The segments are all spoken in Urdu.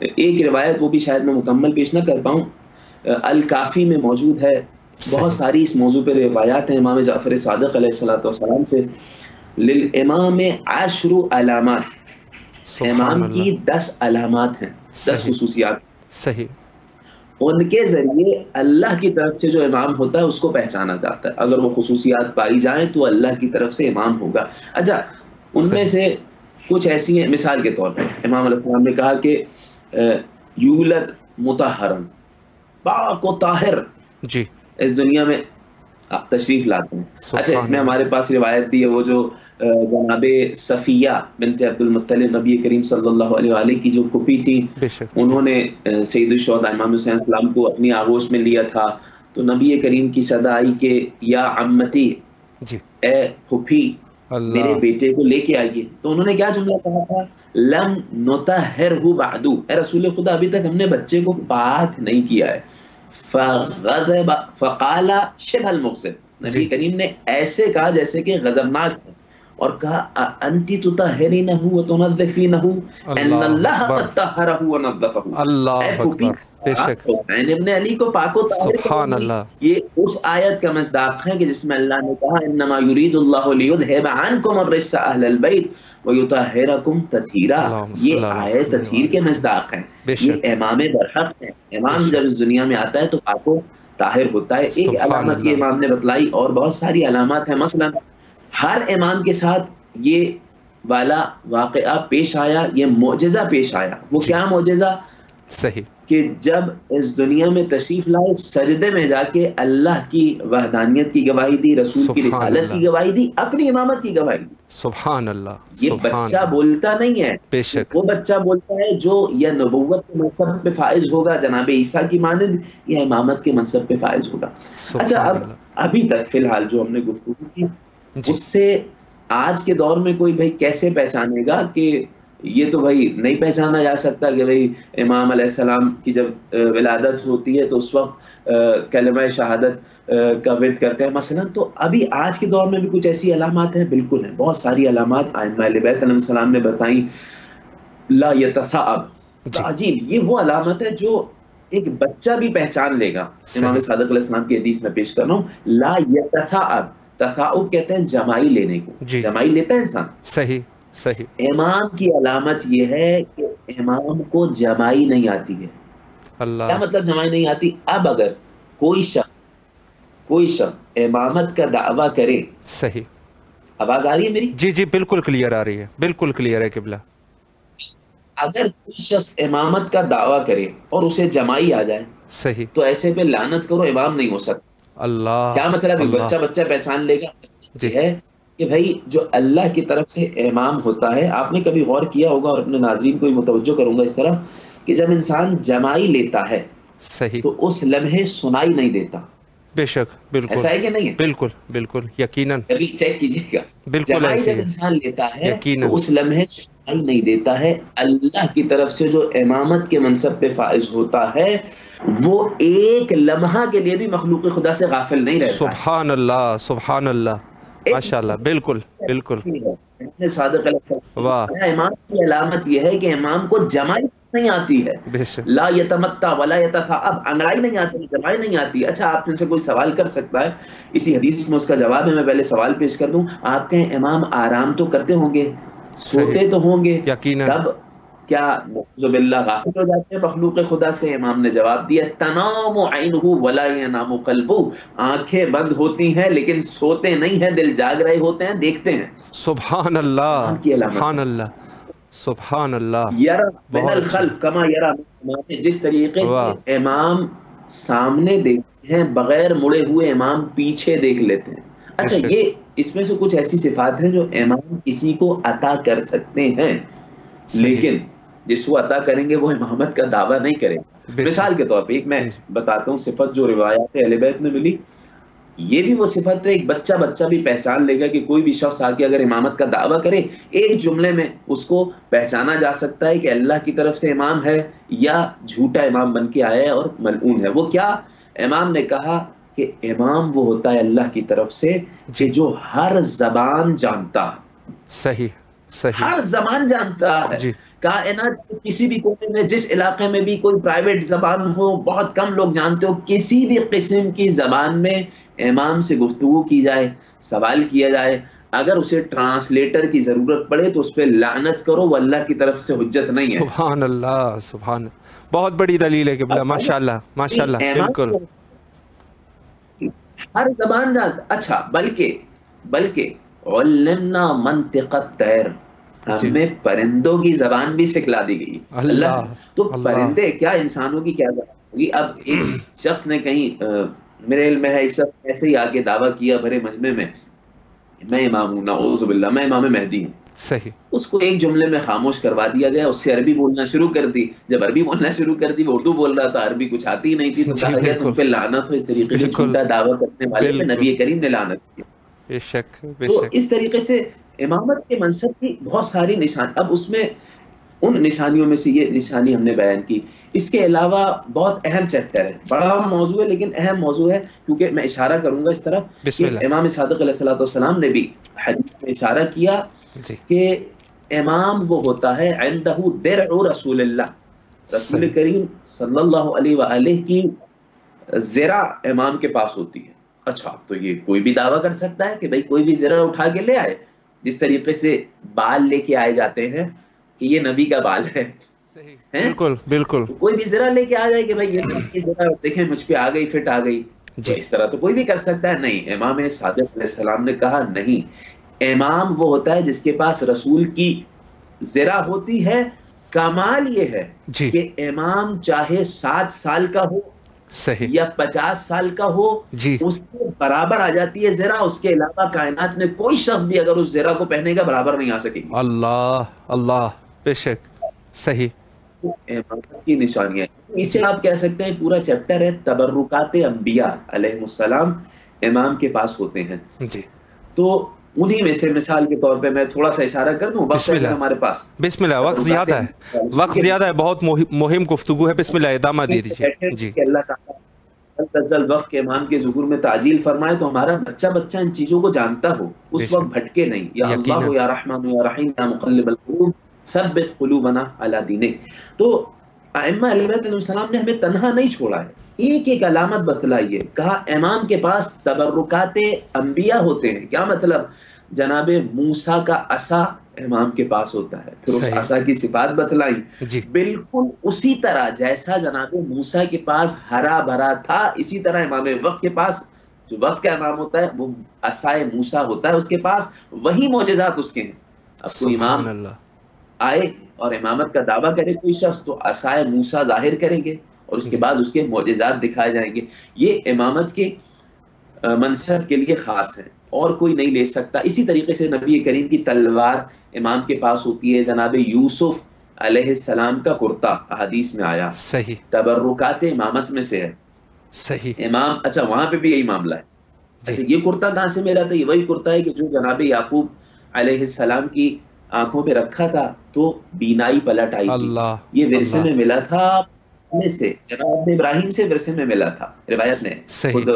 ایک روایت وہ بھی شاید میں مکمل پیش نہ کر پاؤں، الکافی میں موجود ہے، بہت ساری اس موضوع پہ روایات ہیں امام جعفر صادق علیہ السلام سے، للامام 10 علامات، امام کی 10 علامات ہیں، 10 خصوصیات، صحیح، ان کے ذریعے اللہ کی طرف سے جو امام ہوتا ہے اس کو پہچانا جاتا ہے، اگر وہ خصوصیات پائی جائیں تو اللہ کی طرف سے امام ہوگا۔ اچھا، ان میں سے کچھ ایسی ہیں، مثال کے طور پہ امام علیہ السلام نے کہا کہ یولد مطہرن، پاک و طاہر جی اس دنیا میں تشریف لاتے ہیں۔ اچھا، اس میں ہمارے پاس روایت بھی ہے، وہ جو جناب صفیہ بنت عبد المطلب نبی کریم صلی اللہ علیہ وآلہ کی جو پھوپھی تھی، انہوں نے سید الشہداء امام حسین السلام کو اپنی آغوش میں لیا تھا، تو نبی کریم کی صدا آئی کہ یا عمتی، اے پھوپھی میرے بیٹے کو لے کے آئیے، تو انہوں نے کیا جملہ کہا تھا؟ لم نطہرہ بعد، اے رسول خدا ابھی تک ہم نے بچے کو پاک نہیں کیا ہے۔ فغضب فقال شبہ المغضب، نبی کریم نے ایسے کہا جیسے کہ غضبناک ہے، اور کہا انتی تطہرینہ وتنظفینہ ان اللہ قد طہرہ ونظفہ، اے پھوپھی حسین ابن علی کو پاک و طاہر سبحان اللہ، یہ اس آیت کا مصداق ہے کہ جس میں اللہ نے کہا انما یرید اللہ لیذھب عنکم الرجس اہل البیت ویطہرکم تطہیرا، یہ آیت تطہیر کے مصداق ہیں، یہ امام برحق ہیں، امام جب اس دنیا میں آتا ہے تو پاک و طاہر ہوتا ہے۔ ایک علامت یہ امام نے بتلائی، اور بہت ساری علامات ہیں، مثلا ہر امام کے ساتھ یہ والا واقعہ پیش آیا، یہ معجزہ پیش آیا۔ وہ کیا معجزہ؟ صحیح، کہ جب اس دنیا میں تشریف لائے، سجدے میں جا کے اللہ کی وحدانیت کی گواہی دی، رسول کی رسالت کی گواہی دی، اپنی امامت کی گواہی دی۔ سبحان اللہ، یہ بچہ بولتا نہیں ہے، بے شک وہ بچہ بولتا ہے جو یا نبوت کے منصب پہ فائز ہوگا جناب عیسیٰ کی مانند، یا امامت کے منصب پہ فائز ہوگا۔ اچھا، ابھی تک فی الحال جو ہم نے گفتگو کی، اس سے آج کے دور میں کوئی بھائی کیسے پہچانے گا کہ یہ تو بھائی نہیں پہچانا جا سکتا کہ بھائی امام علیہ السلام کی جب ولادت ہوتی ہے تو اس وقت کلمہ شہادت کا ورد کرتے ہیں مثلا، تو ابھی آج کے دور میں بھی کچھ ایسی علامات ہیں، بالکل ہیں، بہت ساری علامات ائمہ اہل بیت علیہ السلام نے بتائیں۔ لا یتثاءب، عجیب، یہ وہ علامت ہے جو ایک بچہ بھی پہچان لے گا۔ امام صادق علیہ السلام کی حدیث میں پیش کر رہا ہوں، لا یتثاءب، تثاؤب کہتے ہیں جمائی لینے کو، جمائی لیتا ہے انسان، صحیح صحیح۔ امام کی علامت یہ ہے کہ امام کو جمائی نہیں آتی ہے۔ کیا مطلب جمائی نہیں آتی؟ اب اگر کوئی شخص امامت کا دعویٰ کرے، صحیح، آواز آ رہی ہے میری؟ جی جی بالکل کلیئر آ رہی ہے، بالکل کلیئر ہے قبلہ۔ اگر کوئی شخص امامت کا دعویٰ کرے اور اسے جمائی آ جائے، صحیح، تو ایسے پہ لعنت کرو، امام نہیں ہو سکتا۔ اللہ، کیا مطلب؟ بچہ پہچان لے گا یہ ہے کہ بھائی جو اللہ کی طرف سے امام ہوتا ہے، آپ نے کبھی غور کیا ہوگا، اور اپنے ناظرین کو متوجہ کروں گا اس طرح کہ جب انسان جمائی لیتا ہے صحیح، تو اس لمحے سنائی نہیں دیتا۔ بے شک، بالکل، ایسا ہے کہ نہیں ہے؟ بالکل بالکل، یقیناً، کبھی چیک کیجیے گا، بالکل جمائی ایسی جب ہے، انسان لیتا ہے یقیناً، تو اس لمحے سنائی نہیں دیتا ہے۔ اللہ کی طرف سے جو امامت کے منصب پہ فائز ہوتا ہے، وہ ایک لمحہ کے لیے بھی مخلوق خدا سے غافل نہیں رہتا۔ سبحان اللہ، سبحان اللہ، ماشاء اللہ، بالکل بالکل، صادق علیہ السلام، واہ، امام کی علامت یہ ہے کہ امام کو جمائی نہیں آتی ہے، بے شک، لا یتمتع ولا یتثاءب، انگڑائی نہیں آتی، جمائی نہیں آتی۔ اچھا، آپ میں سے کوئی سوال کر سکتا ہے، اسی حدیث میں اس کا جواب ہے، میں پہلے سوال پیش کر دوں۔ آپ کے امام آرام تو کرتے ہوں گے، سوتے تو ہوں گے، یقیناً، تب کیا نعوذ باللہ غافل ہو جاتے ہیں مخلوق خدا سے؟ امام نے جواب دیا، تنام عینہ ولا ینام قلبہ، آنکھیں بند ہوتی ہیں لیکن سوتے نہیں ہیں، دل جاگ رہے ہوتے ہیں، دیکھتے ہیں۔ سبحان اللہ، سبحان اللہ، سبحان اللہ، یرا من الخلف کما یرا من الامام، جس طریقے سے امام سامنے دیکھتے ہیں بغیر مڑے ہوئے امام پیچھے دیکھ لیتے ہیں۔ اچھا، یہ اس میں سے کچھ ایسی صفات ہیں جو امام کسی کو عطا کر سکتے ہیں، لیکن جس کو عطا کریں گے وہ امامت کا دعویٰ نہیں کریں گے۔ مثال کے طور پہ ایک میں بتاتا ہوں صفت جو روایات اہل بیت میں ملی، یہ بھی وہ صفت ہے، ایک بچہ بھی پہچان لے گا کہ کوئی بھی شخص آ کے اگر امامت کا دعویٰ کرے، ایک جملے میں اس کو پہچانا جا سکتا ہے کہ اللہ کی طرف سے امام ہے یا جھوٹا امام بن کے آیا ہے اور ملعون ہے۔ وہ کیا؟ امام نے کہا کہ امام وہ ہوتا ہے اللہ کی طرف سے کہ جو ہر زبان جانتا۔ صحیح ہر زبان جانتا ہے جی کائنات کے کسی بھی کونے میں، جس علاقے میں بھی کوئی پرائیویٹ زبان ہو، بہت کم لوگ جانتے ہو، کسی بھی قسم کی زبان میں امام سے گفتگو کی جائے، سوال کیا جائے، اگر اسے ٹرانسلیٹر کی ضرورت پڑے تو اس پہ لعنت کرو، وہ اللہ کی طرف سے حجت نہیں ہے۔ سبحان اللہ، سبحان، بہت بڑی دلیل ہے قبلہ، ماشاء اللہ ماشاء اللہ، بالکل ہر زبان جانتا۔ اچھا، بلکہ علمنا منطق الطیر، ہمیں پرندوں کی زبان بھی سکھلا دی گئی اللہ۔ تو پرندے کیا انسانوں کی کیا زبان ہوگی؟ اب ایک شخص نے کہیں میرے علم میں ہے، ایک شخص ایسے ہی آگے دعویٰ کیا بھرے مجمع میں، میں امام ہوں، نعوذ باللہ، میں امام مہدی ہوں۔ صحیح، اس کو ایک جملے میں خاموش کروا دیا گیا، اس سے عربی بولنا شروع کر دی۔ جب عربی بولنا شروع کر دی، وہ اردو بول رہا تھا، عربی کچھ آتی ہی نہیں تھی، تو کہا گیا تم پہ لعنت ہو، اس طریقے سے جھوٹا دعویٰ کرنے والے پہ نبی کریم نے لعنت کی۔ بے شک بے تو شک، اس طریقے سے امامت کے منصب کی بہت ساری نشان، اب اس میں ان نشانیوں میں سے یہ نشانی ہم نے بیان کی۔ اس کے علاوہ بہت اہم چیپٹر ہے، بڑا موضوع ہے لیکن اہم موضوع ہے، کیونکہ میں اشارہ کروں گا اس طرف کہ امام صادق علیہ الصلوۃ والسلام نے بھی حدیث میں اشارہ کیا کہ امام وہ ہوتا ہے عندہ درع رسول اللہ، رسول کریم صلی اللہ علیہ وآلہ کی زرہ امام کے پاس ہوتی ہے۔ اچھا، تو یہ کوئی بھی دعویٰ کر سکتا ہے کہ بھائی کوئی بھی زرہ اٹھا کے لے آئے، جس طریقے سے بال لے کے آئے جاتے ہیں کہ یہ نبی کا بال ہے، بالکل بالکل، کوئی بھی زرہ لے کے آ جائے کہ بھائی یہ نبی کی زرہ دیکھیں مجھ پہ آ گئی، فٹ آ گئی، تو اس طرح تو کوئی بھی کر سکتا ہے؟ نہیں، امام صادق علیہ السلام نے کہا نہیں، امام وہ ہوتا ہے جس کے پاس رسول کی زرہ ہوتی ہے۔ کمال یہ ہے کہ امام چاہے 7 سال کا ہو یا 50 سال کا ہو، اس کے برابر آ جاتی ہے زرہ، اس کے علاوہ کائنات میں کوئی شخص بھی اگر اس زرہ کو پہنے گا برابر نہیں آ سکے گی۔ اللہ اللہ، بے شک، صحیح، امامت کی نشانیاں، اسے آپ کہہ سکتے ہیں پورا چیپٹر ہے تبرکات انبیاء علیہ السلام امام کے پاس ہوتے ہیں۔ جی، تو انہی میں سے مثال کے طور پہ میں تھوڑا سا اشارہ کر دوں، بسم اللہ ہمارے پاس، بسم اللہ، وقت زیادہ ہے، وقت زیادہ ہے، بہت مہم گفتگو ہے، بسم اللہ ادامہ دے دیجیے۔ جی، کہ اللہ تعالیٰ وقت کے امام کے ظہور میں تعجیل فرمائے تو ہمارا بچہ ان چیزوں کو جانتا ہو، اس وقت بھٹکے نہیں۔ یا اللہ یا رحمان یا رحیم یا مقلب القلوب ثبت قلوبنا علی دینک۔ تو ائمہ اہل بیت علیہ السلام نے ہمیں تنہا نہیں چھوڑا ہے، ایک ایک علامت بتلائی ہے، کہا امام کے پاس تبرکات انبیاء ہوتے ہیں۔ کیا مطلب؟ جناب موسیٰ کا عصا امام کے پاس ہوتا ہے، پھر اس عصا کی صفات بتلائی، بالکل اسی طرح جیسا جناب موسیٰ کے پاس ہرا بھرا تھا، اسی طرح امام وقت کے پاس، جو وقت کا امام ہوتا ہے وہ عصائے موسیٰ ہوتا ہے اس کے پاس، وہی معجزات اس کے ہیں۔ اب کوئی امام آئے اور امامت کا دعویٰ کرے کوئی شخص تو عصائے موسیٰ ظاہر کریں گے اور اس کے بعد اس کے معجزات دکھائے جائیں گے۔ یہ امامت کے منصب کے لیے خاص ہے، اور کوئی نہیں لے سکتا۔ اسی طریقے سے نبی کریم کی تلوار امام کے پاس ہوتی ہے، جناب یوسف علیہ السلام کا کرتا حدیث میں آیا، صحیح، تبرکات امامت میں سے ہے، صحیح امام۔ اچھا، وہاں پہ بھی یہی معاملہ ہے۔ اچھا، یہ کرتا کہاں سے ملا تھا؟ یہ وہی کرتا ہے کہ جو جناب یعقوب علیہ السلام کی آنکھوں پہ رکھا تھا تو بینائی پلٹ آئی تھی، یہ ورثے میں ملا تھا سے، جناب ابراہیم سے ورثے میں ملا تھا۔ روایت میں خود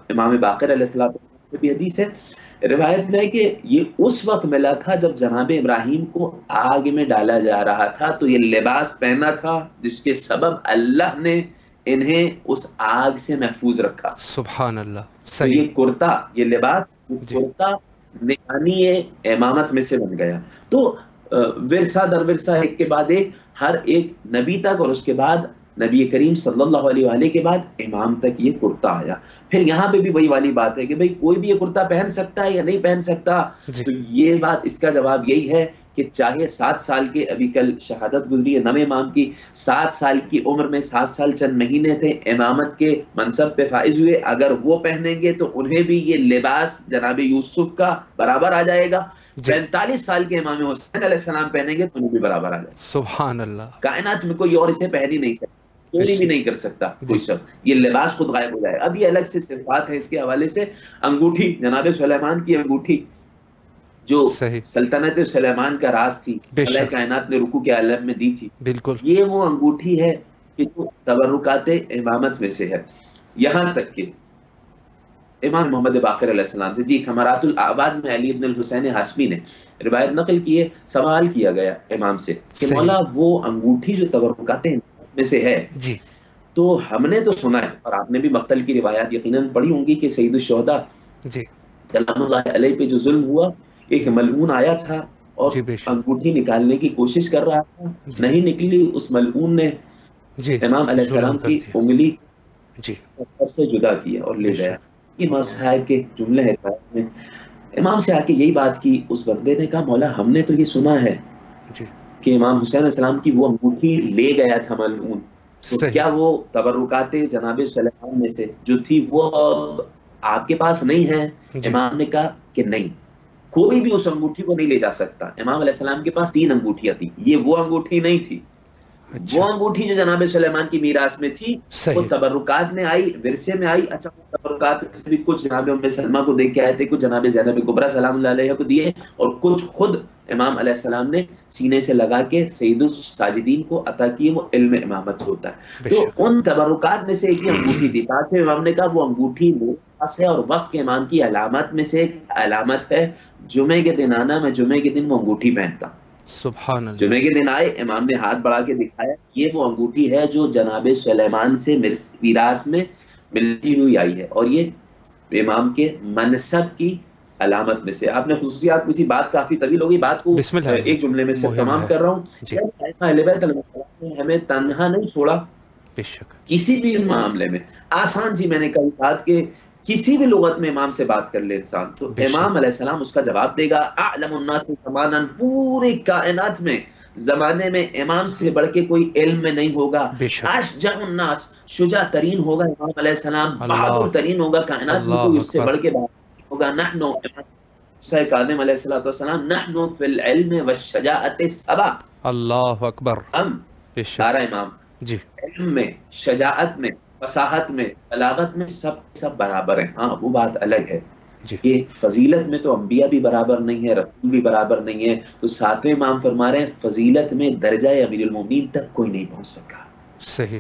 امام باقر علیہ السلام کی بھی حدیث ہے، روایت میں ہے کہ یہ اس وقت ملا تھا جب جناب ابراہیم کو آگ میں ڈالا جا رہا تھا، تو یہ لباس پہنا تھا جس کے سبب اللہ نے انہیں اس آگ سے محفوظ رکھا۔ سبحان اللہ، صحیح۔ یہ کرتا، یہ لباس، کرتا نشانی امامت میں سے بن گیا۔ تو ورثہ در ورثہ، ایک کے بعد ایک، ہر ایک نبی تک، اور اس کے بعد نبی کریم صلی اللہ علیہ وآلہ کے بعد امام تک یہ کرتا آیا۔ پھر یہاں پہ بھی وہی والی بات ہے کہ بھئی کوئی بھی یہ کرتا پہن سکتا ہے یا نہیں پہن سکتا؟ تو یہ بات، اس کا جواب یہی ہے کہ چاہے 7 سال کے، ابھی کل شہادت گزری ہے نویں امام کی، 7 سال کی عمر میں 7 سال چند مہینے تھے، امامت کے منصب پہ فائز ہوئے، اگر وہ پہنیں گے تو انہیں بھی یہ لباس جناب یوسف کا برابر آ جائے گا۔ 45 سال کے امام حسین علیہ السلام پہنیں گے تو انہیں بھی برابر آ جائے گا۔ سبحان اللہ، کائنات میں کوئی اور اسے پہن ہی نہیں سکتا، چوری بھی نہیں کر سکتا کوئی شخص، یہ لباس خود غائب ہو جائے۔ اب یہ الگ سے صفات ہے اس کے حوالے سے۔ انگوٹھی، جناب سلیمان کی انگوٹھی جو سلطنت سلیمان کا راز تھی، اللہ کائنات نے رکوع کے عالم میں دی تھی، بالکل یہ وہ انگوٹھی ہے کہ جو تبرکات امامت میں سے ہے۔ یہاں تک کہ امام محمد باقر علیہ السلام سے. جی ثمرات الاعباد میں علی بن الحسین ہاشمی نے روایت نقل کی ہے، سوال کیا گیا امام سے کہ مولا وہ انگوٹھی جو تبرکات میں سے ہے جی تو ہم نے تو سنا ہے، اور آپ نے بھی مقتل کی روایات یقیناً پڑھی ہوں گی کہ سید الشہداء جی سلام اللہ علیہ پہ جو ظلم ہوا، ایک ملعون آیا تھا اور جی بے شک انگوٹھی نکالنے کی کوشش کر رہا تھا، نہیں نکلی، اس ملعون نے جی امام علیہ ظلم السلام کر کی دیا. انگلی جی سر سے جدا کیا اور لے بے گیا. شک امام صاحب کے جملے ہیں میں امام سے آ کے یہی بات کی. اس بندے نے کہا مولا ہم نے تو یہ سنا ہے جی کہ امام حسین علیہ السلام کی وہ انگوٹھی لے گیا تھا ملعون، تو صحیح کیا وہ تبرکات جناب سلیمان میں سے جو تھی وہ آپ کے پاس نہیں ہے؟ جی امام نے کہا کہ نہیں، کوئی بھی اس انگوٹھی کو نہیں لے جا سکتا. امام علیہ السلام کے پاس 3 انگوٹھیاں تھی، یہ وہ انگوٹھی نہیں تھی. وہ اچھا انگوٹھی جو جناب سلیمان کی میراث میں تھی وہ صحیح تبرکات میں آئی، ورثے میں آئی. اچھا وہ تبرکات میں سے بھی کچھ جناب ام سلمہ کو دے کے آئے تھے، کچھ جناب زینب کبریٰ سلام اللہ علیہ کو دیے، اور کچھ خود امام علیہ السلام نے سینے سے لگا کے سید الساجدین کو عطا کیے. وہ علم امامت ہوتا ہے. بے تو شک ان تبرکات میں سے ایک ہی انگوٹھی تھی. پانچویں امام نے کہا وہ انگوٹھی میرے پاس ہے، اور وقت کے امام کی علامات میں سے ایک علامت ہے، جمعے کے دن آنا، میں جمعے کے دن وہ انگوٹھی پہنتا. سبحان اللہ. جمعے کے دن آئے، امام نے ہاتھ بڑھا کے دکھایا، یہ وہ انگوٹھی ہے جو جناب سلیمان سے میراث میں ملتی ہوئی آئی ہے، اور یہ امام کے منصب کی علامت میں سے. آپ نے خصوصیات پوچھی، بات کافی طویل ہو گئی، بات کو بسم اللہ ایک جملے میں سے مہم تمام ہے. کر رہا ہوں. جی اہل بیت علیہ السلام نے ہمیں تنہا نہیں چھوڑا بے شک کسی بھی معاملے میں. آسان سی میں نے کہی بات کہ کسی بھی لغت میں امام سے بات کر لے انسان تو بے شک امام علیہ السلام اس کا جواب دے گا. اعلم الناس زمانا، پوری کائنات میں زمانے میں امام سے بڑھ کے کوئی علم میں نہیں ہوگا. بے شک اشجع الناس، شجاع ترین ہوگا امام علیہ السلام، اللہ بہادر ترین ہوگا، کائنات میں کوئی اللہ اس سے اکبر بڑھ کے بہادر ہوگا. نحن موسیٰ کاظم علیہ السلام نحن فی العلم والشجاعت سوا، اللہ اکبر ہم بے شک. سارا امام جی علم میں، شجاعت میں، فصاحت میں، بلاغت میں سب برابر ہیں. ہاں وہ بات الگ ہے جی کہ فضیلت میں تو انبیاء بھی برابر نہیں ہے، رسول بھی برابر نہیں ہے. تو ساتویں امام فرما رہے ہیں فضیلت میں درجہ امیر المومنین تک کوئی نہیں پہنچ سکا. صحیح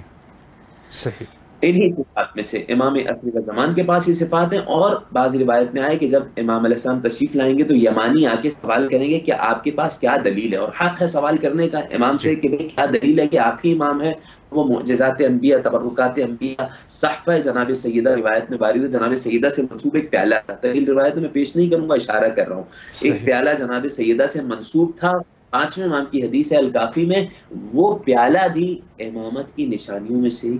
صحیح. انہی صفات میں سے امام اصلی زمان کے پاس یہ صفات ہیں. اور بعض روایت میں آئے کہ جب امام علیہ السلام تشریف لائیں گے تو یمانی آ کے سوال کریں گے کہ آپ کے پاس کیا دلیل ہے، اور حق ہے سوال کرنے کا امام جی سے کہ کیا دلیل ہے کہ آپ ہی امام ہے. وہ معجزات انبیاء، تبرکات انبیاء، صحفہ جناب سیدہ روایت میں وارد ہے، جناب سیدہ سے منسوب ایک پیالہ تھا. دلیل روایت میں پیش نہیں کروں گا، اشارہ کر رہا ہوں. ایک صحیح پیالہ جناب سیدہ سے منسوب تھا. 5ویں امام کی حدیث ہے الکافی میں، وہ پیالہ بھی امامت کی نشانیوں میں سے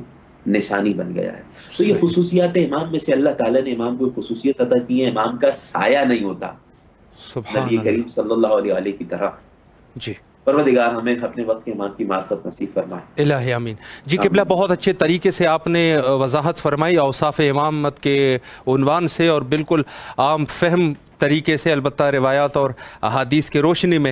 نشانی بن گیا ہے. تو یہ صحیح خصوصیات امام میں سے اللہ تعالیٰ نے امام کو خصوصیت عطا کی ہے. امام کا سایہ نہیں ہوتا سبحان نبی اللہ. کریم صلی اللہ علیہ وآلہ کی طرح. جی پروردگار ہمیں اپنے وقت کے امام کی معرفت نصیب فرمائے. الہی آمین. جی قبلہ بہت اچھے طریقے سے آپ نے وضاحت فرمائی اوصاف امامت کے عنوان سے، اور بالکل عام فہم طریقے سے، البتہ روایات اور احادیث کے روشنی میں.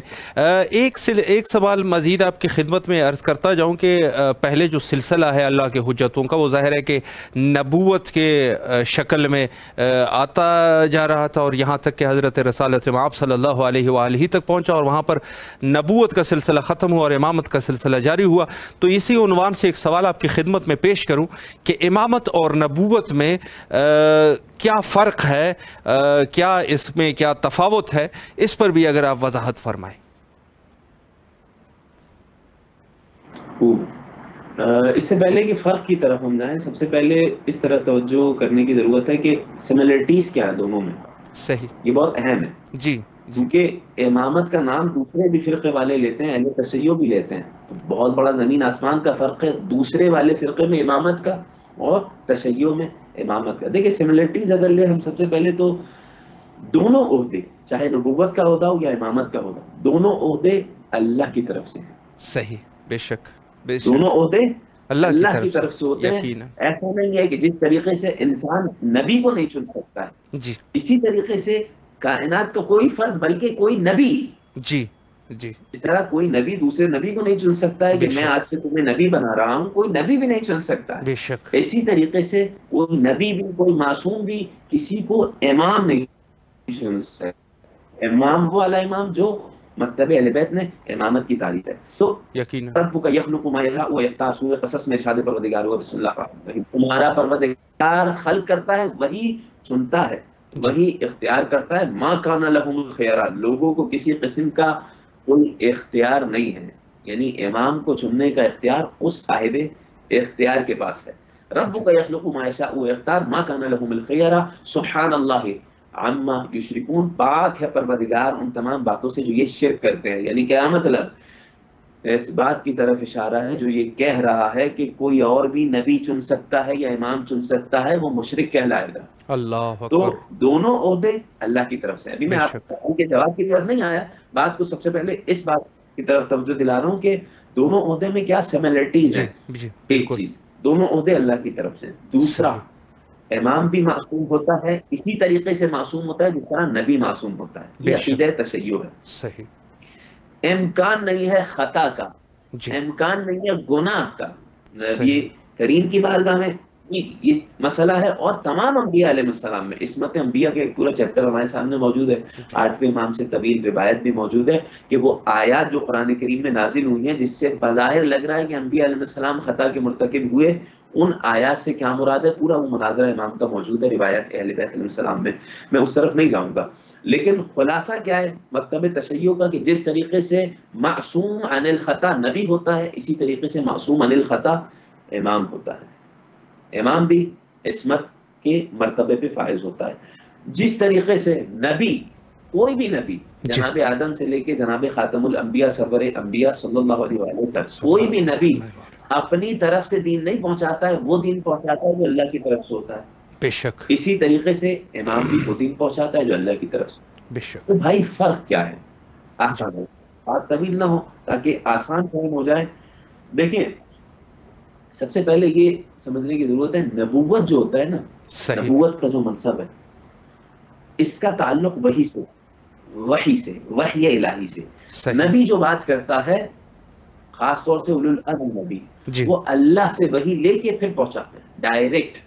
ایک سوال مزید آپ کی خدمت میں عرض کرتا جاؤں کہ پہلے جو سلسلہ ہے اللہ کے حجتوں کا وہ ظاہر ہے کہ نبوت کے شکل میں آتا جا رہا تھا، اور یہاں تک کہ حضرت رسالت مآب صلی اللہ علیہ وآلہ تک پہنچا، اور وہاں پر نبوت کا سلسلہ ختم ہوا اور امامت کا سلسلہ جاری ہوا. تو اسی عنوان سے ایک سوال آپ کی خدمت میں پیش کروں کہ امامت اور نبوت میں کیا فرق ہے، کیا اس میں کیا تفاوت ہے، اس پر بھی اگر آپ وضاحت فرمائیں. اس سے پہلے کہ فرق کی طرف ہم جائیں، سب سے پہلے اس طرح توجہ کرنے کی ضرورت ہے کہ سملرٹیز کیا ہے دونوں میں. صحیح. یہ بہت اہم ہے جی کیونکہ امامت کا نام دوسرے بھی فرقے والے لیتے ہیں، اہل تشیع بھی لیتے ہیں. تو بہت بڑا زمین آسمان کا فرق ہے دوسرے والے فرقے میں امامت کا اور تشیع میں امامت کا. دیکھیں سملرٹیز اگر لیں ہم، سب سے پہلے تو دونوں عہدے، چاہے نبوت کا عہدہ ہو یا امامت کا عہدہ، دونوں عہدے اللہ کی طرف سے ہیں. صحیح. بے شک بے شک. دونوں عہدے اللہ کی طرف سے ہوتے ہیں. یقینا. ایسا نہیں ہے کہ جس طریقے سے انسان نبی کو نہیں چن سکتا ہے، جی اسی طریقے سے کائنات کا کوئی فرد بلکہ کوئی نبی، جی جی اس طرح کوئی نبی دوسرے نبی کو نہیں چن سکتا ہے کہ بے میں شک. آج سے تمہیں نبی بنا رہا ہوں، کوئی نبی بھی نہیں چن سکتا ہے. بے شک. اسی طریقے سے کوئی نبی بھی، کوئی معصوم بھی کسی کو امام نہیں چن سکتا. امام وہ والا امام جو مکتب اہل بیت نے امامت کی تعریف ہے. تو یقینا ربک یخلق ما یشاء ویختار، سورہ قصص میں ارشاد پروردگار ہوا بسم اللہ الرحمن الرحیم، تمہارا پروردگار خلق کرتا ہے، وہی چنتا ہے، وہی اختیار کرتا ہے. ما کان لہم الخیرہ، لوگوں کو کسی قسم کا کوئی اختیار نہیں ہے، یعنی امام کو چننے کا اختیار اس صاحب اختیار کے پاس ہے. ربک یخلق ما یشاء ویختار ما کان لہم الخیرہ سبحان اللہ عما یشرکون، پاک ہے پروردگار ان تمام باتوں سے جو یہ شرک کرتے ہیں. یعنی کیا مطلب؟ اس بات کی طرف اشارہ ہے جو یہ کہہ رہا ہے کہ کوئی اور بھی نبی چن سکتا ہے یا امام چن سکتا ہے، وہ مشرک کہلائے گا. اللہ تو اکبر. دونوں عہدے اللہ کی طرف سے. ابھی میں بے آپ شک. سوال کے جواب کی طرف نہیں آیا، بات کو سب سے پہلے اس بات کی طرف توجہ دلا رہا ہوں کہ دونوں عہدے میں کیا سملرٹیز ہیں. جی ایک بالکل چیز، دونوں عہدے اللہ کی طرف سے. دوسرا، صحیح. امام بھی معصوم ہوتا ہے، اسی طریقے سے معصوم ہوتا ہے جس طرح نبی معصوم ہوتا ہے. بے یہ شک. عقیدہ تشیع ہے. صحیح. امکان نہیں ہے خطا کا، جی امکان نہیں ہے گناہ کا. نبی صحیح. کریم کی بارگاہ میں یہ مسئلہ ہے، اور تمام انبیاء علیہ السلام میں. عصمت انبیاء کے ایک پورا چیپٹر ہمارے سامنے موجود ہے. 8ویں امام سے طویل روایت بھی موجود ہے کہ وہ آیات جو قرآن کریم میں نازل ہوئی ہیں جس سے بظاہر لگ رہا ہے کہ انبیاء علیہ السلام خطا کے مرتکب ہوئے، ان آیات سے کیا مراد ہے پورا وہ مناظرہ امام کا موجود ہے روایت اہل بیت علیہ السلام میں. میں اس طرف نہیں جاؤں گا، لیکن خلاصہ کیا ہے مکتب تشیع کا کہ جس طریقے سے معصوم عن الخطا نبی ہوتا ہے، اسی طریقے سے معصوم عن الخطا امام ہوتا ہے. امام بھی عصمت کے مرتبے پہ فائز ہوتا ہے. جس طریقے سے نبی، کوئی بھی نبی، جناب آدم سے لے کے جناب خاتم الانبیاء سرور انبیاء صلی اللہ علیہ وآلہ تک، کوئی بھی نبی اپنی طرف سے دین نہیں پہنچاتا ہے، وہ دین پہنچاتا ہے جو اللہ کی طرف سے ہوتا ہے. بے شک. اسی طریقے سے امام بھی وہ دین پہنچاتا ہے جو اللہ کی طرف سے. بے شک. تو بھائی فرق کیا ہے؟ آسان ہے، بات طویل نہ ہو تاکہ آسان فہم ہو جائے. دیکھیں، سب سے پہلے یہ سمجھنے کی ضرورت ہے نبوت جو ہوتا ہے نا، صحیح. نبوت کا جو منصب ہے، اس کا تعلق وحی سے، وحی سے، وحی الہی سے. صحیح. نبی جو بات کرتا ہے، خاص طور سے اولو الامر نبی، جی وہ اللہ سے وحی لے کے پھر پہنچاتے ہیں، ڈائریکٹ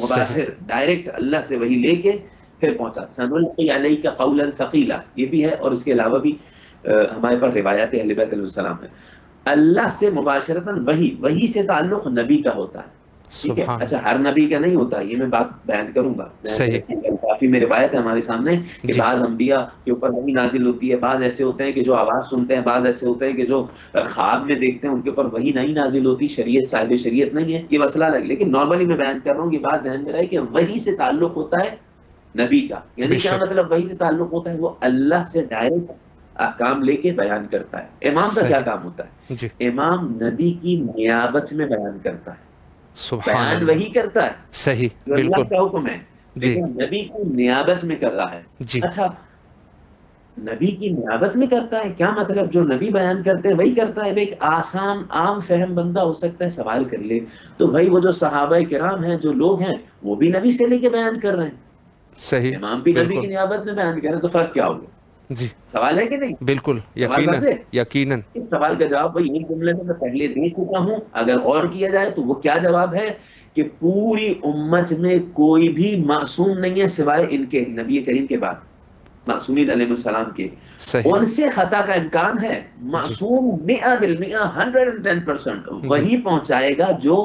مباشر، ڈائریکٹ اللہ سے وحی لے کے پھر پہنچاتے. سنلقی علیک قولا ثقیلا، یہ بھی ہے، اور اس کے علاوہ بھی ہمارے پاس روایات اہل بیت علیہ السلام ہے. اللہ سے مباشرتاً وحی سے تعلق نبی کا ہوتا ہے. ٹھیک ہے، اچھا ہر نبی کا نہیں ہوتا، یہ میں بات بیان کروں گا. کافی میں روایت ہے ہمارے سامنے کہ بعض انبیاء کے اوپر وحی نازل ہوتی ہے، بعض ایسے ہوتے ہیں کہ جو آواز سنتے ہیں، بعض ایسے ہوتے ہیں کہ جو خواب میں دیکھتے ہیں، ان کے اوپر وحی نہیں نازل ہوتی، شریعت صاحب شریعت نہیں ہے، یہ مسئلہ الگ. لیکن نارملی میں بیان کر رہا ہوں کہ بات ذہن میں رہے کہ وحی سے تعلق ہوتا ہے نبی کا. یعنی کیا مطلب وحی سے تعلق ہوتا ہے؟ وہ اللہ سے ڈائریکٹ احکام لے کے بیان کرتا ہے. امام کا کیا کام ہوتا ہے؟ امام نبی کی نیابت میں بیان کرتا ہے، بیان وہی کرتا ہے، صحیح، جو اللہ کا حکم ہے، لیکن نبی کی نیابت میں کر رہا ہے. اچھا، نبی کی نیابت میں کرتا ہے کیا مطلب؟ جو نبی بیان کرتے ہیں وہی کرتا ہے. ایک آسان عام فہم بندہ ہو سکتا ہے سوال کر لے تو بھائی وہ جو صحابہ کرام ہیں، جو لوگ ہیں، وہ بھی نبی سے لے کے بیان کر رہے ہیں، صحیح، امام بھی نبی کی نیابت میں بیان کر رہے ہیں، تو فرق کیا ہوگا؟ جی سوال ہے کہ نہیں؟ بالکل، یقیناً. اس سوال کا جواب بھائی ایک جملے میں پہلے دے چکا ہوں. اگر اور کیا جائے تو وہ کیا جواب ہے کہ پوری امت میں کوئی بھی معصوم نہیں ہے سوائے ان کے، نبی کریم کے بعد معصومین علیہ السلام کے. ان سے خطا کا امکان ہے. معصوم 100% 110% وہی پہنچائے گا جو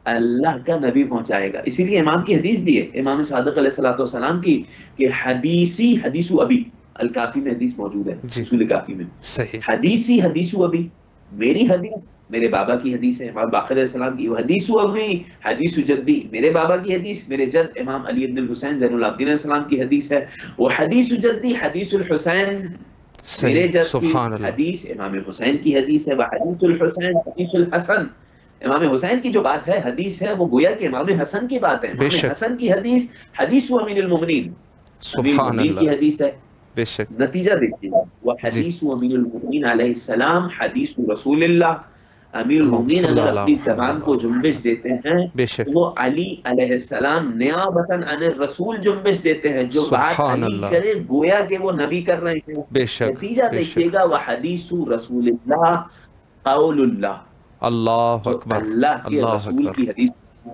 اللہ کا نبی پہنچائے گا. اسی لیے امام کی حدیث بھی ہے، امام صادق علیہ السلام کی، کہ حدیث ابی، الکافی میں حدیث موجود ہے، اصول کافی میں. حدیث ابی، میری حدیث میرے بابا کی حدیث ہے، امام باقر علیہ السلام کی. حدیث ابی حدیث جدی، میرے بابا کی حدیث، میرے جد امام علی بن الحسین زین العابدین علیہ السلام کی حدیث ہے. وہ حدیث جدی حدیث الحسین، میرے جد کی حدیث امام حسین کی حدیث ہے. وہ حدیث الحسین حدیث الحسن، امام حسین کی جو بات ہے حدیث ہے، وہ گویا کہ امام حسن کی بات ہے. امام حسن کی حدیث حدیث امیر المومنین، امیر المومنین کی حدیث ہے. بے شک. نتیجہ دیکھیے، وہ حدیث امیر المومنین علیہ السلام حدیث رسول اللہ. امیر المومنین اگر اپنی زبان کو جنبش دیتے ہیں، وہ علی علیہ السلام نیابتاً عن الرسول جنبش دیتے ہیں. جو بات علی کرے گویا کہ وہ نبی کر رہے ہیں. نتیجہ دیکھیے گا، وہ حدیث رسول اللہ قول اللہ، اللہ اکبر، اللہ کے رسول کی حدیث.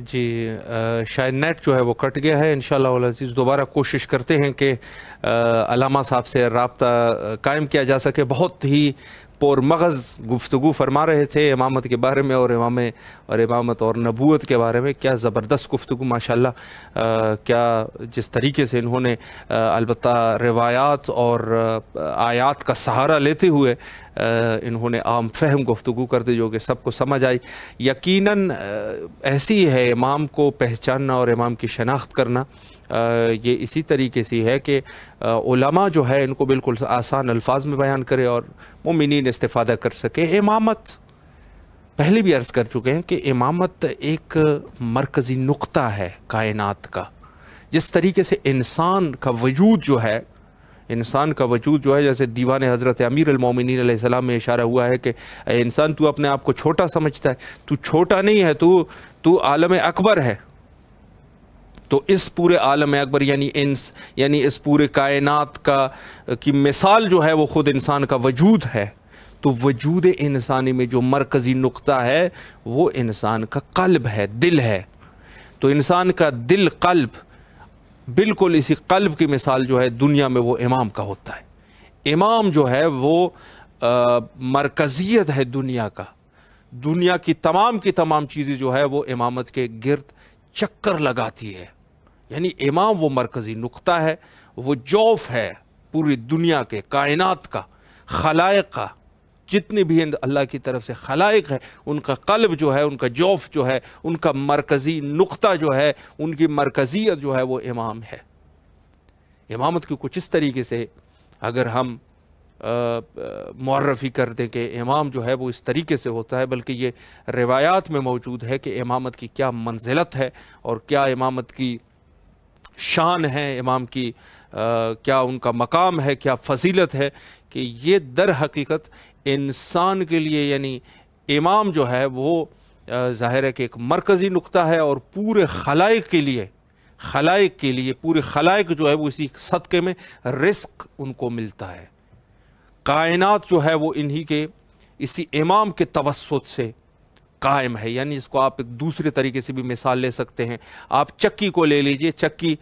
جی شاید نیٹ جو ہے وہ کٹ گیا ہے، انشاءاللہ العزیز دوبارہ کوشش کرتے ہیں کہ علامہ صاحب سے رابطہ قائم کیا جا سکے۔ بہت ہی پر مغز گفتگو فرما رہے تھے امامت کے بارے میں اور امامت اور نبوت کے بارے میں۔ کیا زبردست گفتگو ماشاءاللہ، کیا جس طریقے سے انہوں نے البتہ روایات اور آیات کا سہارا لیتے ہوئے انہوں نے عام فہم گفتگو کر دی جو کہ سب کو سمجھ آئی۔ یقیناً ایسی ہے امام کو پہچاننا اور امام کی شناخت کرنا، یہ اسی طریقے سے ہے کہ علماء جو ہے ان کو بالکل آسان الفاظ میں بیان کرے اور مومنین استفادہ کر سکے۔ امامت پہلے بھی عرض کر چکے ہیں کہ امامت ایک مرکزی نقطہ ہے کائنات کا۔ جس طریقے سے انسان کا وجود جو ہے جیسے دیوان حضرت امیر المومنین علیہ السلام میں اشارہ ہوا ہے کہ اے انسان تو اپنے آپ کو چھوٹا سمجھتا ہے، تو چھوٹا نہیں ہے، تو عالم اکبر ہے۔ تو اس پورے عالم اکبر یعنی اس پورے کائنات کی مثال جو ہے وہ خود انسان کا وجود ہے۔ تو وجود انسانی میں جو مرکزی نقطہ ہے وہ انسان کا قلب ہے، دل ہے۔ تو انسان کا دل، قلب، بالکل اسی قلب کی مثال جو ہے دنیا میں وہ امام کا ہوتا ہے۔ امام جو ہے وہ مرکزیت ہے دنیا کا، دنیا کی تمام چیزیں جو ہے وہ امامت کے گرد چکر لگاتی ہے۔ یعنی امام وہ مرکزی نقطہ ہے، وہ جوف ہے پوری دنیا کے، کائنات کا، خلائق کا۔ جتنی بھی اللہ کی طرف سے خلائق ہے ان کا قلب جو ہے، ان کا جوف جو ہے، ان کا مرکزی نقطہ جو ہے، ان کی مرکزیت جو ہے وہ امام ہے۔ امامت کی کچھ اس طریقے سے اگر ہم معرفی کر دیں کہ امام جو ہے وہ اس طریقے سے ہوتا ہے، بلکہ یہ روایات میں موجود ہے کہ امامت کی کیا منزلت ہے اور کیا امامت کی شان ہے، امام کی کیا ان کا مقام ہے، کیا فضیلت ہے، کہ یہ در حقیقت انسان کے لیے یعنی امام جو ہے وہ ظاہر ہے کہ ایک مرکزی نقطہ ہے، اور پورے خلائق کے لیے پورے خلائق جو ہے وہ اسی صدقے میں رزق ان کو ملتا ہے۔ کائنات جو ہے وہ انہی کے اسی امام کے توسط سے قائم ہے۔ یعنی اس کو آپ ایک دوسرے طریقے سے بھی مثال لے سکتے ہیں۔ آپ چکی کو لے لیجئے، چکی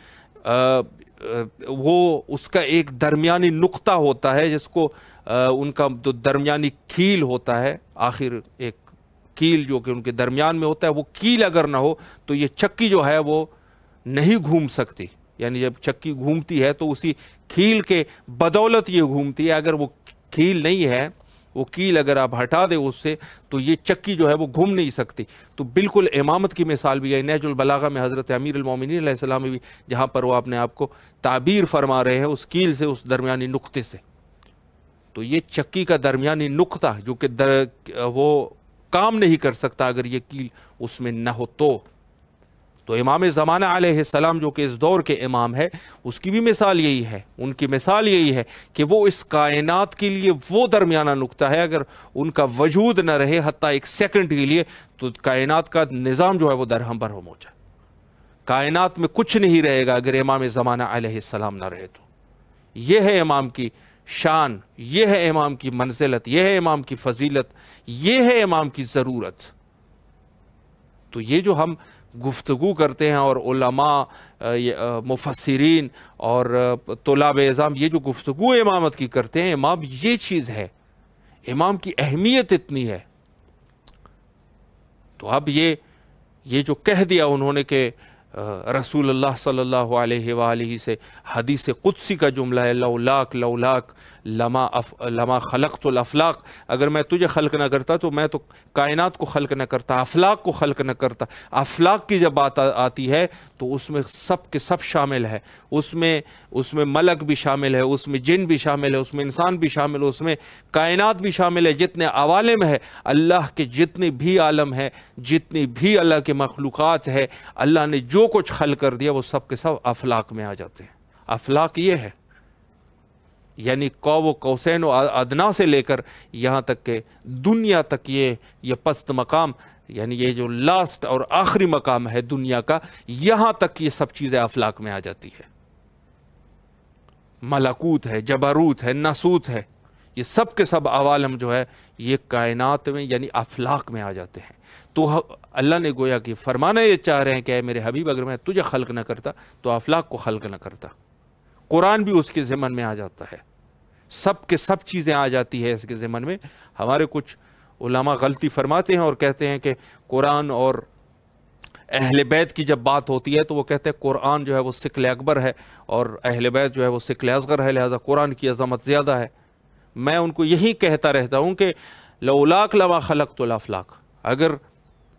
وہ اس کا ایک درمیانی نقطہ ہوتا ہے جس کو ان کا جو درمیانی کیل ہوتا ہے، آخر ایک کیل جو کہ ان کے درمیان میں ہوتا ہے، وہ کیل اگر نہ ہو تو یہ چکی جو ہے وہ نہیں گھوم سکتی۔ یعنی جب چکی گھومتی ہے تو اسی کیل کے بدولت یہ گھومتی ہے۔ اگر وہ کیل نہیں ہے، وہ کیل اگر آپ ہٹا دیں اس سے تو یہ چکی جو ہے وہ گھوم نہیں سکتی۔ تو بالکل امامت کی مثال بھی ہے۔ نہج البلاغہ میں حضرت امیر المومنین علیہ السلام میں بھی جہاں پر وہ اپنے آپ کو تعبیر فرما رہے ہیں اس کیل سے، اس درمیانی نقطے سے، تو یہ چکی کا درمیانی نقطہ جو کہ وہ کام نہیں کر سکتا اگر یہ کیل اس میں نہ ہو تو امام زمانہ علیہ السلام جو کہ اس دور کے امام ہے، اس کی بھی مثال یہی ہے، ان کی مثال یہی ہے کہ وہ اس کائنات کے لیے وہ درمیانہ نقطہ ہے۔ اگر ان کا وجود نہ رہے حتیٰ ایک سیکنڈ کے لیے تو کائنات کا نظام جو ہے وہ درہم برہم ہو جائے۔ کائنات میں کچھ نہیں رہے گا اگر امام زمانہ علیہ السلام نہ رہے تو۔ یہ ہے امام کی شان، یہ ہے امام کی منزلت، یہ ہے امام کی فضیلت، یہ ہے امام کی ضرورت۔ تو یہ جو ہم گفتگو کرتے ہیں اور علماء، مفسرین اور طلاب اعظام یہ جو گفتگو امامت کی کرتے ہیں، امام یہ چیز ہے، امام کی اہمیت اتنی ہے۔ تو اب یہ جو کہہ دیا انہوں نے کہ رسول اللہ صلی اللہ علیہ وآلہ سے حدیث قدسی کا جملہ ہے، لولاک لما خلقت الافلاق، اگر میں تجھے خلق نہ کرتا تو میں تو کائنات کو خلق نہ کرتا، افلاق کو خلق نہ کرتا۔ افلاق کی جب بات آتی ہے تو اس میں سب کے سب شامل ہے، اس میں ملک بھی شامل ہے، اس میں جن بھی شامل ہے، اس میں انسان بھی شامل ہے، اس میں کائنات بھی شامل ہے، جتنے عوالم ہے، اللہ کے جتنے بھی عالم ہے، جتنی بھی اللہ کے مخلوقات ہے، اللہ نے جو کچھ خلق کر دیا وہ سب کے سب افلاق میں آ جاتے ہیں۔ افلاق یہ ہے، یعنی قاب و قوسین و ادنا سے لے کر یہاں تک کہ دنیا تک یہ پست مقام، یعنی یہ جو لاسٹ اور آخری مقام ہے دنیا کا، یہاں تک یہ سب چیزیں افلاق میں آ جاتی ہے۔ ملکوت ہے، جبروت ہے، ناسوت ہے، یہ سب کے سب عوالم جو ہے یہ کائنات میں یعنی افلاق میں آ جاتے ہیں۔ تو اللہ نے گویا کہ فرمانا یہ چاہ رہے ہیں کہ اے میرے حبیب اگر میں تجھے خلق نہ کرتا تو افلاق کو خلق نہ کرتا۔ قرآن بھی اس کے ضمن میں آ جاتا ہے، سب کے سب چیزیں آ جاتی ہے اس کے ضمن میں۔ ہمارے کچھ علماء غلطی فرماتے ہیں اور کہتے ہیں کہ قرآن اور اہل بیت کی جب بات ہوتی ہے تو وہ کہتے ہیں قرآن جو ہے وہ ثقل اکبر ہے اور اہل بیت جو ہے وہ ثقل اصغر ہے، لہذا قرآن کی عظمت زیادہ ہے۔ میں ان کو یہی کہتا رہتا ہوں کہ لولاک لما خلقت الافلاق، اگر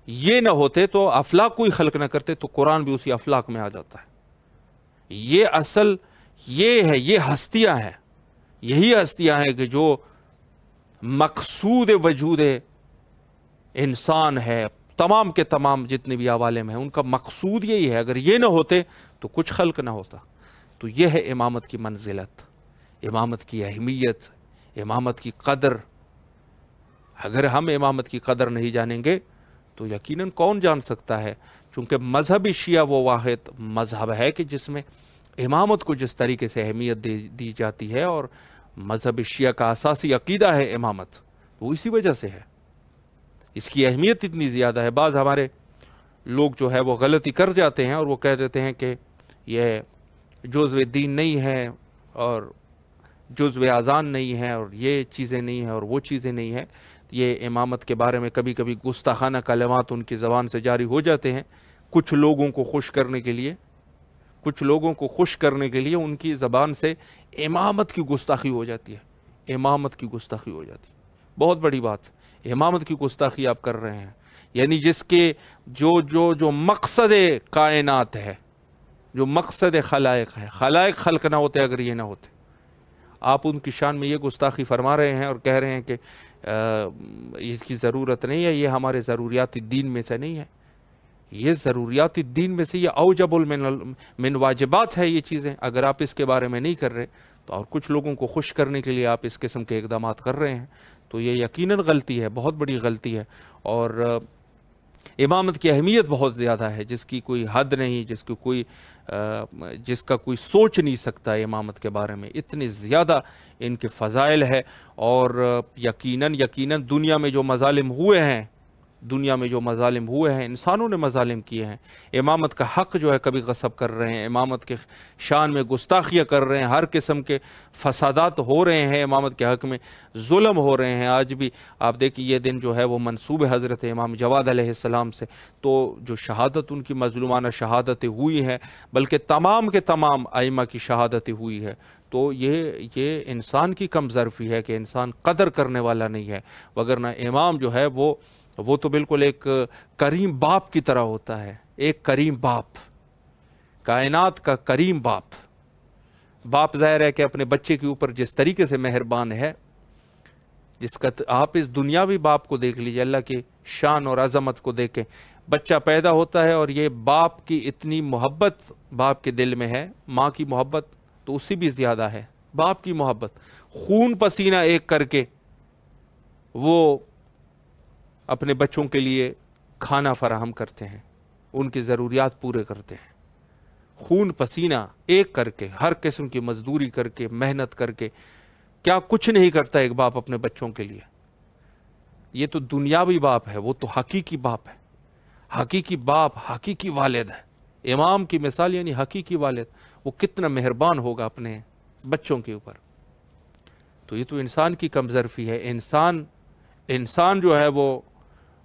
یہ نہ ہوتے تو افلاق کوئی خلق نہ کرتے تو قرآن بھی اسی افلاق میں آ جاتا ہے۔ یہ اصل یہ ہے، یہ ہستیاں ہیں، یہی ہستیاں ہیں کہ جو مقصود وجود انسان ہے، تمام کے تمام جتنے بھی عوالم ہیں ان کا مقصود یہی ہے، اگر یہ نہ ہوتے تو کچھ خلق نہ ہوتا۔ تو یہ ہے امامت کی منزلت، امامت کی اہمیت، امامت کی قدر۔ اگر ہم امامت کی قدر نہیں جانیں گے تو یقیناً کون جان سکتا ہے، چونکہ مذہب شیعہ وہ واحد مذہب ہے کہ جس میں امامت کو جس طریقے سے اہمیت دی جاتی ہے، اور مذہب شیعہ کا اساسی عقیدہ ہے امامت، وہ اسی وجہ سے ہے، اس کی اہمیت اتنی زیادہ ہے۔ بعض ہمارے لوگ جو ہے وہ غلطی کر جاتے ہیں اور وہ کہہ دیتے ہیں کہ یہ جزو دین نہیں ہے اور جزو اذان نہیں ہے اور یہ چیزیں نہیں ہیں اور وہ چیزیں نہیں ہیں۔ یہ امامت کے بارے میں کبھی کبھی گستاخانہ کلمات ان کی زبان سے جاری ہو جاتے ہیں، کچھ لوگوں کو خوش کرنے کے لیے، کچھ لوگوں کو خوش کرنے کے لیے ان کی زبان سے امامت کی گستاخی ہو جاتی ہے، امامت کی گستاخی ہو جاتی ہے۔ بہت بڑی بات، امامت کی گستاخی آپ کر رہے ہیں، یعنی جس کے جو مقصد کائنات ہے، جو مقصد خلائق ہے، خلائق خلق نہ ہوتے اگر یہ نہ ہوتے، آپ ان کی شان میں یہ گستاخی فرما رہے ہیں اور کہہ رہے ہیں کہ اس کی ضرورت نہیں ہے، یہ ہمارے ضروریات دین میں سے نہیں ہے۔ یہ ضروریات دین میں سے یہ اوجب من واجبات ہے، یہ چیزیں اگر آپ اس کے بارے میں نہیں کر رہے تو اور کچھ لوگوں کو خوش کرنے کے لیے آپ اس قسم کے اقدامات کر رہے ہیں، تو یہ یقیناً غلطی ہے، بہت بڑی غلطی ہے۔ اور امامت کی اہمیت بہت زیادہ ہے، جس کی کوئی حد نہیں، جس کا کوئی سوچ نہیں سکتا ہے امامت کے بارے میں، اتنے زیادہ ان کے فضائل ہے۔ اور یقیناً دنیا میں جو مظالم ہوئے ہیں، انسانوں نے مظالم کیے ہیں، امامت کا حق جو ہے کبھی غصب کر رہے ہیں، امامت کے شان میں گستاخیاں کر رہے ہیں، ہر قسم کے فسادات ہو رہے ہیں، امامت کے حق میں ظلم ہو رہے ہیں۔ آج بھی آپ دیکھیں یہ دن جو ہے وہ منسوب حضرت امام جواد علیہ السلام سے، تو جو شہادت ان کی مظلومانہ شہادتیں ہوئی ہیں، بلکہ تمام کے تمام ائمہ کی شہادتیں ہوئی ہے، تو یہ انسان کی کم ظرفی ہے کہ انسان قدر کرنے والا نہیں ہے، وگرنہ امام جو ہے وہ تو بالکل ایک کریم باپ کی طرح ہوتا ہے، ایک کریم باپ، کائنات کا کریم باپ ظاہر ہے کہ اپنے بچے کے اوپر جس طریقے سے مہربان ہے، جس کا آپ اس دنیاوی باپ کو دیکھ لیجئے، اللہ کی شان اور عظمت کو دیکھیں، بچہ پیدا ہوتا ہے اور یہ باپ کی اتنی محبت باپ کے دل میں ہے، ماں کی محبت تو اسی بھی زیادہ ہے، باپ کی محبت، خون پسینہ ایک کر کے وہ اپنے بچوں کے لیے کھانا فراہم کرتے ہیں، ان کی ضروریات پورے کرتے ہیں، خون پسینہ ایک کر کے، ہر قسم کی مزدوری کر کے، محنت کر کے، کیا کچھ نہیں کرتا ایک باپ اپنے بچوں کے لیے۔ یہ تو دنیاوی باپ ہے، وہ تو حقیقی باپ ہے، حقیقی باپ، حقیقی والد ہے۔ امام کی مثال یعنی حقیقی والد، وہ کتنا مہربان ہوگا اپنے بچوں کے اوپر۔ تو یہ تو انسان کی کمظرفی ہے، انسان جو ہے وہ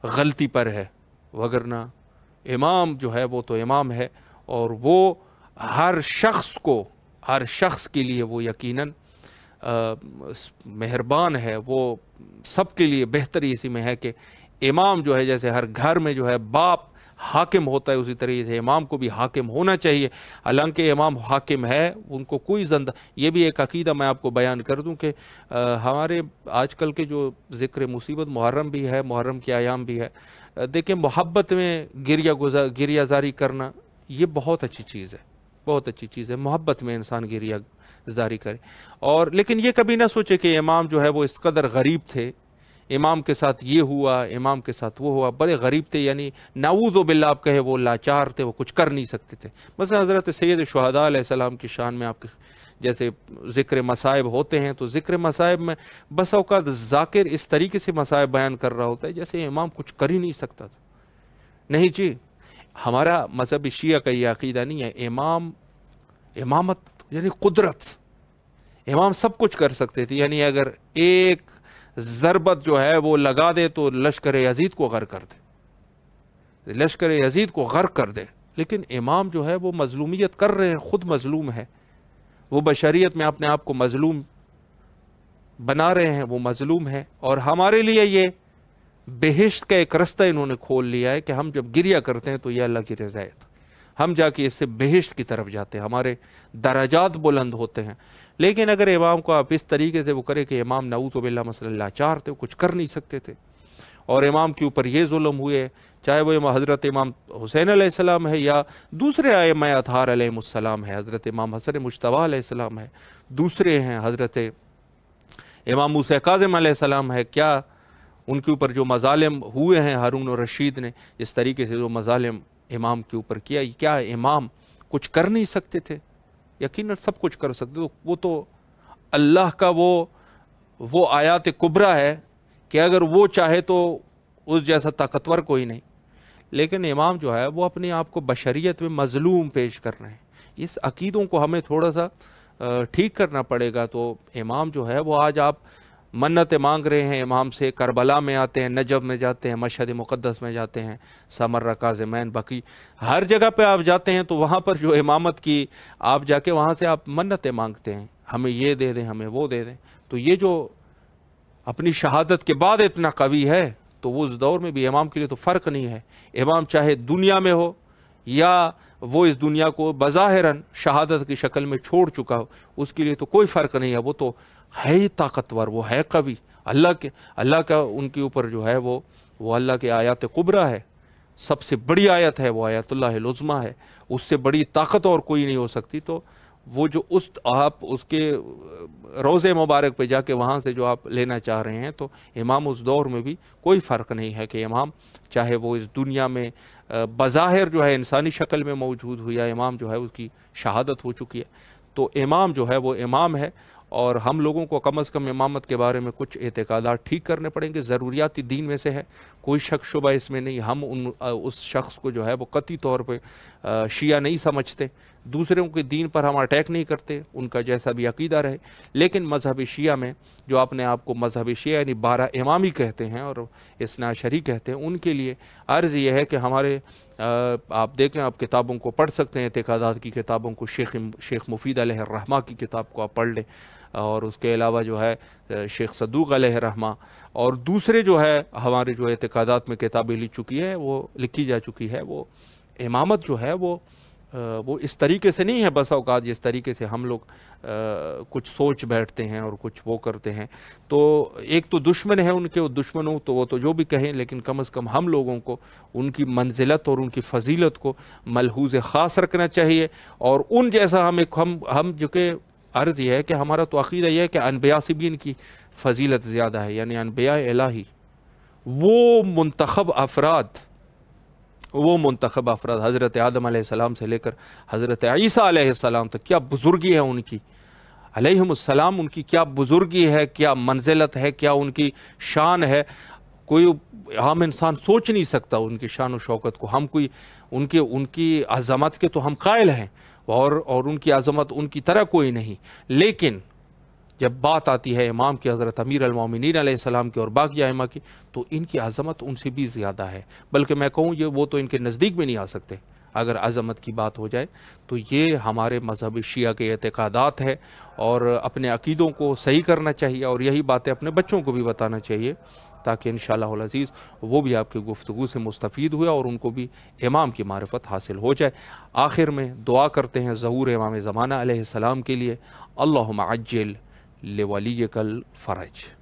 غلطی پر ہے، وگرنہ امام جو ہے وہ تو امام ہے، اور وہ ہر شخص کے لیے وہ یقیناً مہربان ہے، وہ سب کے لیے بہتری اسی میں ہے کہ امام جو ہے جیسے ہر گھر میں جو ہے باپ حاکم ہوتا ہے، اسی طریقے سے امام کو بھی حاکم ہونا چاہیے۔ حالانکہ امام حاکم ہے، ان کو کوئی یہ بھی ایک عقیدہ میں آپ کو بیان کر دوں کہ ہمارے آج کل کے جو ذکر مصیبت محرم بھی ہے، محرم کے ایام بھی ہے، دیکھیں محبت میں گریہ زاری کرنا یہ بہت اچھی چیز ہے، بہت اچھی چیز ہے، محبت میں انسان گریہ زاری کرے، اور لیکن یہ کبھی نہ سوچے کہ امام جو ہے وہ اس قدر غریب تھے، امام کے ساتھ یہ ہوا، امام کے ساتھ وہ ہوا، بڑے غریب تھے، یعنی نعوذ باللہ آپ کہے وہ لاچار تھے، وہ کچھ کر نہیں سکتے تھے۔ مثلا حضرت سید شہداء علیہ السلام کی شان میں آپ جیسے ذکر مصائب ہوتے ہیں تو ذکر مصائب میں بس اوقات ذاکر اس طریقے سے مصائب بیان کر رہا ہوتا ہے جیسے امام کچھ کر ہی نہیں سکتا تھا. نہیں جی، ہمارا مذہب شیعہ کا یہ عقیدہ نہیں ہے. امامت یعنی قدرت، امام سب کچھ کر سکتے تھے. یعنی اگر ایک ضربت جو ہے وہ لگا دے تو لشکر یزید کو غرق کر دے، لشکر یزید کو غرق کر دے. لیکن امام جو ہے وہ مظلومیت کر رہے ہیں، خود مظلوم ہے، وہ بشریت میں اپنے آپ کو مظلوم بنا رہے ہیں، وہ مظلوم ہے. اور ہمارے لیے یہ بہشت کا ایک رستہ انہوں نے کھول لیا ہے کہ ہم جب گریہ کرتے ہیں تو یہ اللہ کی رضایت، ہم جا کے اس سے بہشت کی طرف جاتے ہیں، ہمارے درجات بلند ہوتے ہیں. لیکن اگر امام کو آپ اس طریقے سے وہ کرے کہ امام نعوذ باللہ مثلا اللہ چار تھے، کچھ کر نہیں سکتے تھے، اور امام کے اوپر یہ ظلم ہوئے، چاہے وہ حضرت امام حسین علیہ السلام ہے یا دوسرے ائمہ اطہار علیہ السلام ہے، حضرت امام حسن مجتبیٰ علیہ السلام ہے، دوسرے ہیں حضرت امام موسیٰ کاظم علیہ السلام ہے، کیا ان کے اوپر جو مظالم ہوئے ہیں ہارون الرشید نے اس طریقے سے جو مظالم امام کے اوپر کیا، کیا امام کچھ کر نہیں سکتے تھے؟ یقیناً سب کچھ کر سکتے تھے. وہ تو اللہ کا وہ آیات کبریٰ ہے کہ اگر وہ چاہے تو اس جیسا طاقتور کوئی نہیں. لیکن امام جو ہے وہ اپنے آپ کو بشریت میں مظلوم پیش کر رہے ہیں. اس عقیدوں کو ہمیں تھوڑا سا ٹھیک کرنا پڑے گا. تو امام جو ہے وہ آج آپ منتیں مانگ رہے ہیں امام سے، کربلا میں آتے ہیں، نجف میں جاتے ہیں، مشہد مقدس میں جاتے ہیں، سمرہ کاظمین، بقی ہر جگہ پہ آپ جاتے ہیں تو وہاں پر جو امامت کی آپ جا کے وہاں سے آپ منتیں مانگتے ہیں، ہمیں یہ دے دیں، ہمیں وہ دے دیں. تو یہ جو اپنی شہادت کے بعد اتنا قوی ہے تو وہ اس دور میں بھی امام کے لیے تو فرق نہیں ہے. امام چاہے دنیا میں ہو یا وہ اس دنیا کو بظاہراً شہادت کی شکل میں چھوڑ چکا ہو، اس کے لیے تو کوئی فرق نہیں ہے. وہ تو ہے ہی طاقتور، وہ ہے قوی. اللہ کا ان کے اوپر جو ہے وہ اللہ کے آیات کبریٰ ہے. سب سے بڑی آیت ہے وہ آیت اللہ العظمیٰ ہے، اس سے بڑی طاقت اور کوئی نہیں ہو سکتی. تو وہ جو آپ اس کے روضے مبارک پہ جا کے وہاں سے جو آپ لینا چاہ رہے ہیں، تو امام اس دور میں بھی کوئی فرق نہیں ہے کہ امام چاہے وہ اس دنیا میں بظاہر جو ہے انسانی شکل میں موجود ہو یا امام جو ہے اس کی شہادت ہو چکی ہے. تو امام جو ہے وہ امام ہے. اور ہم لوگوں کو کم از کم امامت کے بارے میں کچھ اعتقادات ٹھیک کرنے پڑیں گے. ضروریاتی دین میں سے ہے، کوئی شک شبہ اس میں نہیں. ہم اس شخص کو جو ہے وہ قطعی طور پہ شیعہ نہیں سمجھتے، دوسروں کے دین پر ہم اٹیک نہیں کرتے، ان کا جیسا بھی عقیدہ رہے. لیکن مذہب شیعہ میں جو اپنے آپ کو مذہب شیعہ یعنی 12 امامی کہتے ہیں اور اثنا عشری کہتے ہیں، ان کے لیے عرض یہ ہے کہ ہمارے آپ دیکھیں، آپ کتابوں کو پڑھ سکتے ہیں، اعتقادات کی کتابوں کو، شیخ مفید علیہ الرحمہ کی کتاب کو آپ پڑھ لیں، اور اس کے علاوہ جو ہے شیخ صدوق علیہ الرحمہ اور دوسرے جو ہے ہمارے جو اعتقادات میں کتابیں لکھی جا چکی ہے. وہ امامت جو ہے وہ اس طریقے سے نہیں ہے بس اوقات جس طریقے سے ہم لوگ کچھ سوچ بیٹھتے ہیں اور کچھ وہ کرتے ہیں. تو ایک تو دشمن ہے ان کے، دشمنوں تو وہ تو جو بھی کہیں، لیکن کم از کم ہم لوگوں کو ان کی منزلت اور ان کی فضیلت کو ملحوظ خاص رکھنا چاہیے. اور ان جیسا ہم جو کہ عرض یہ ہے کہ ہمارا تو عقیدہ یہ ہے کہ انبیاء سے بھی ان کی فضیلت زیادہ ہے. یعنی انبیاء الہی وہ منتخب افراد حضرت آدم علیہ السلام سے لے کر حضرت عیسیٰ علیہ السلام تک، کیا بزرگی ہے ان کی علیہم السلام، ان کی کیا بزرگی ہے، کیا منزلت ہے، کیا ان کی شان ہے. کوئی عام انسان سوچ نہیں سکتا ان کی شان و شوکت کو. ہم کوئی ان کی عظمت کے تو ہم قائل ہیں، اور ان کی عظمت ان کی طرح کوئی نہیں. لیکن جب بات آتی ہے امام کی، حضرت امیر المومنین علیہ السلام کی اور باقی ائمہ کی، تو ان کی عظمت ان سے بھی زیادہ ہے. بلکہ میں کہوں وہ تو ان کے نزدیک بھی نہیں آ سکتے. اگر عظمت کی بات ہو جائے تو یہ ہمارے مذہب شیعہ کے اعتقادات ہے، اور اپنے عقیدوں کو صحیح کرنا چاہیے، اور یہی باتیں اپنے بچوں کو بھی بتانا چاہیے تاکہ انشاءاللہ العزیز وہ بھی آپ کی گفتگو سے مستفید ہوئے اور ان کو بھی امام کی معرفت حاصل ہو جائے. آخر میں دعا کرتے ہیں ظہور امام زمانہ علیہ السلام کے لیے. اللہم عجل لولیک الفرج.